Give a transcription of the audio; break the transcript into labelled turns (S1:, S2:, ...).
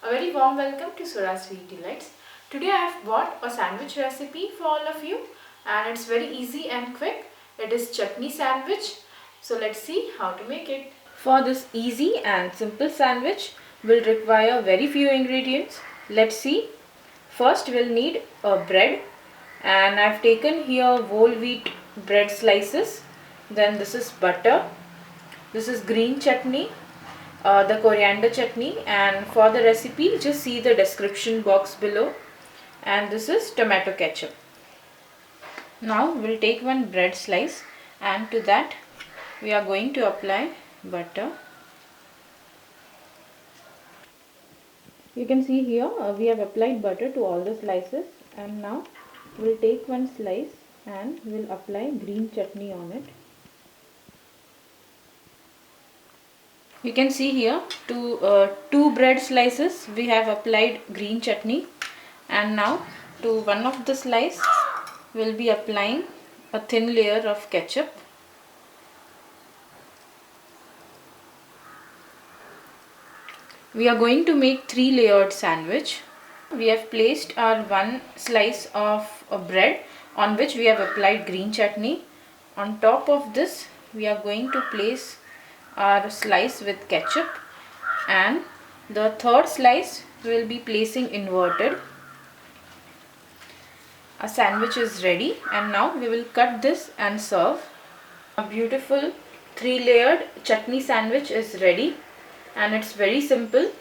S1: A very warm welcome to Sura's Sweet Delights. Today I have bought a sandwich recipe for all of you and it's very easy and quick. It is chutney sandwich. So let's see how to make it. For this easy and simple sandwich, we'll require very few ingredients. Let's see. First we'll need a bread and I've taken here whole wheat bread slices. Then this is butter. This is green chutney. The coriander chutney, and for the recipe just see the description box below. And this is tomato ketchup. Now we'll take one bread slice and to that we are going to apply butter. You can see here we have applied butter to all the slices, and now we'll take one slice and we'll apply green chutney on it. You can see here to two bread slices we have applied green chutney, and now to one of the slice we'll be applying a thin layer of ketchup. We are going to make 3-layered sandwich. We have placed our one slice of bread on which we have applied green chutney. On top of this we are going to place our slice with ketchup, and the third slice we will be placing inverted. Our sandwich is ready, and now we will cut this and serve. A beautiful 3-layered chutney sandwich is ready, and it's very simple.